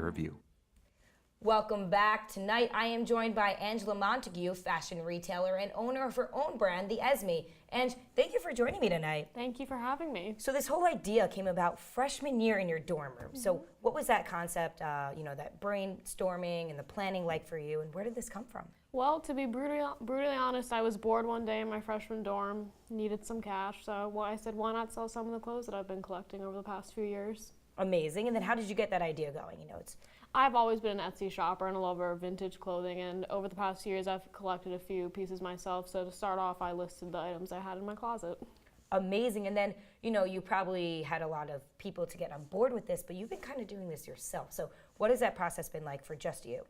review. Welcome back. Tonight I am joined by Angela Montague, fashion retailer and owner of her own brand, the Esme. And thank you for joining me tonight. Thank you for having me. So this whole idea came about freshman year in your dorm room. So what was that concept, that brainstorming and the planning like for you, and where did this come from? Well, to be brutally honest, I was bored one day in my freshman dorm, needed some cash, so I said, why not sell some of the clothes that I've been collecting over the past few years? Amazing. And then how did you get that idea going? I've always been an Etsy shopper and a lover of vintage clothing, and over the past years I've collected a few pieces myself, so to start off I listed the items I had in my closet. Amazing. And then, you probably had a lot of people to get on board with this, but you've been kind of doing this yourself. So what has that process been like for just you?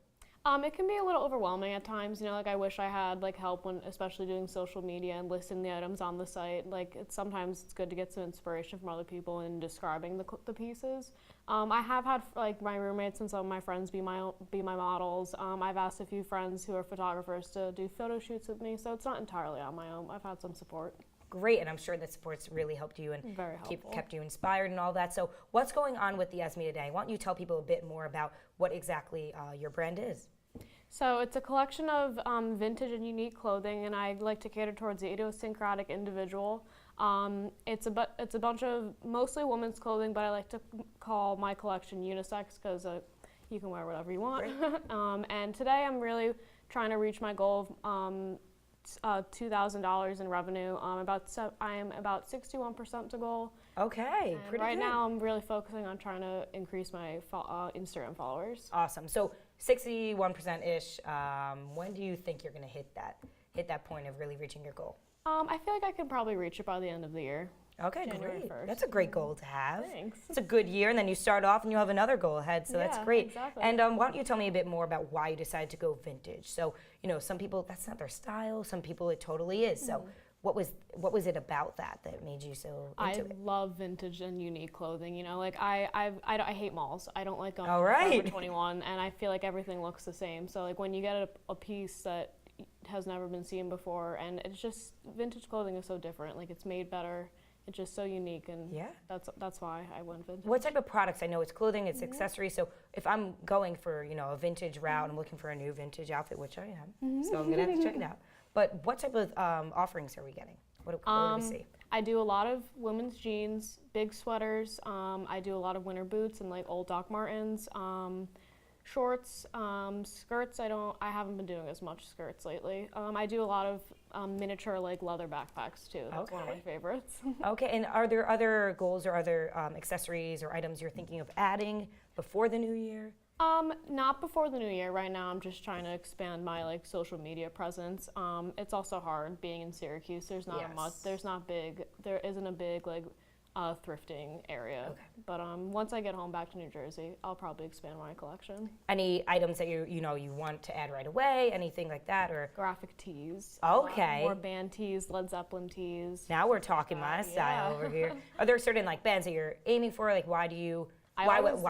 It can be a little overwhelming at times, I wish I had help when, especially doing social media and listing the items on the site. Sometimes it's good to get some inspiration from other people in describing the pieces. I have had my roommates and some of my friends be my models. I've asked a few friends who are photographers to do photo shoots with me, so it's not entirely on my own. I've had some support. Great, and I'm sure that support's really helped you and kept you inspired and all that. So what's going on with the Esme today? Why don't you tell people a bit more about what exactly your brand is? So it's a collection of vintage and unique clothing, and I like to cater towards the idiosyncratic individual. It's a bunch of mostly women's clothing, but I like to call my collection unisex because you can wear whatever you want. And today I'm really trying to reach my goal of $2,000 in revenue. I am about 61% to goal. Okay, and pretty right good. now I'm really focusing on trying to increase my Instagram followers. Awesome. So 61%-ish. When do you think you're going to hit that point of really reaching your goal? I feel like I could probably reach it by the end of the year. Okay, January great. 1st. That's a great goal to have. Thanks. It's a good year, and then you start off and you have another goal ahead, so that's great. Exactly. And why don't you tell me a bit more about why you decided to go vintage? So, some people, that's not their style. Some people, it totally is. So what was it about that made you so into it? I love vintage and unique clothing. I hate malls. I don't like going to Forever 21, and I feel like everything looks the same. So when you get a piece that has never been seen before, and it's just, vintage clothing is so different. It's made better. It's just so unique, and that's why I went vintage. What type of products? I know it's clothing, it's accessories. So if I'm going for a vintage route, I'm looking for a new vintage outfit, which I am. So I'm gonna have to check it out. But what type of offerings are we getting? What do we see? I do a lot of women's jeans, big sweaters. I do a lot of winter boots and old Doc Martens. Shorts, skirts. I haven't been doing as much skirts lately. I do a lot of miniature leather backpacks too. That's one of my favorites. Okay, and are there other goals or other accessories or items you're thinking of adding before the new year? Not before the new year. Right now I'm just trying to expand my social media presence. It's also hard being in Syracuse. There isn't a big thrifting area. Okay. But once I get home back to New Jersey, I'll probably expand my collection. Any items that you want to add right away? Anything like that, or graphic tees? Okay. More band tees, Led Zeppelin tees. Now we're talking my style over here. Are there certain bands that you're aiming for? Why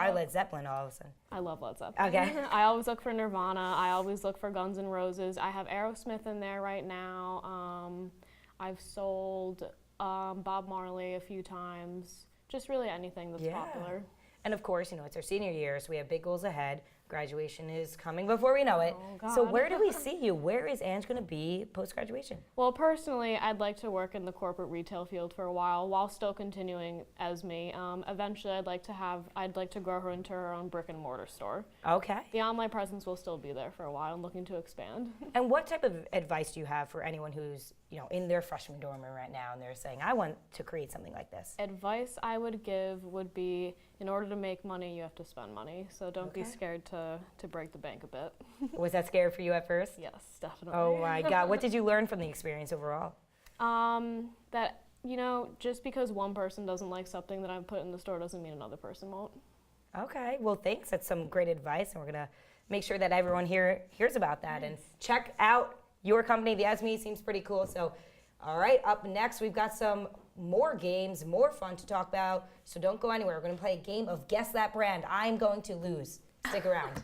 Led Zeppelin all of a sudden? I love Led Zeppelin. Okay. I always look for Nirvana. I always look for Guns N' Roses. I have Aerosmith in there right now. I've sold Bob Marley a few times, just really anything that's popular. And of course, it's our senior year, so we have big goals ahead. Graduation is coming before we know it. Oh, God. So where do we see you? Where is Ange going to be post-graduation? Well, personally, I'd like to work in the corporate retail field for a while still continuing Esme. Eventually, I'd like to grow her into her own brick and mortar store. Okay. The online presence will still be there for a while and looking to expand. And what type of advice do you have for anyone who's in their freshman dorm room right now and they're saying, I want to create something like this? Advice I would give would be, in order to make money, you have to spend money. So don't be scared to break the bank a bit. Was that scary for you at first? Yes, definitely. Oh my God. What did you learn from the experience overall? That, just because one person doesn't like something that I put in the store doesn't mean another person won't. Okay. Well, thanks. That's some great advice, and we're going to make sure that everyone here hears about that. And check out your company. The Esme seems pretty cool. So, all right, up next, we've got some more games, more fun to talk about. So don't go anywhere. We're going to play a game of Guess That Brand. I'm going to lose. Stick around.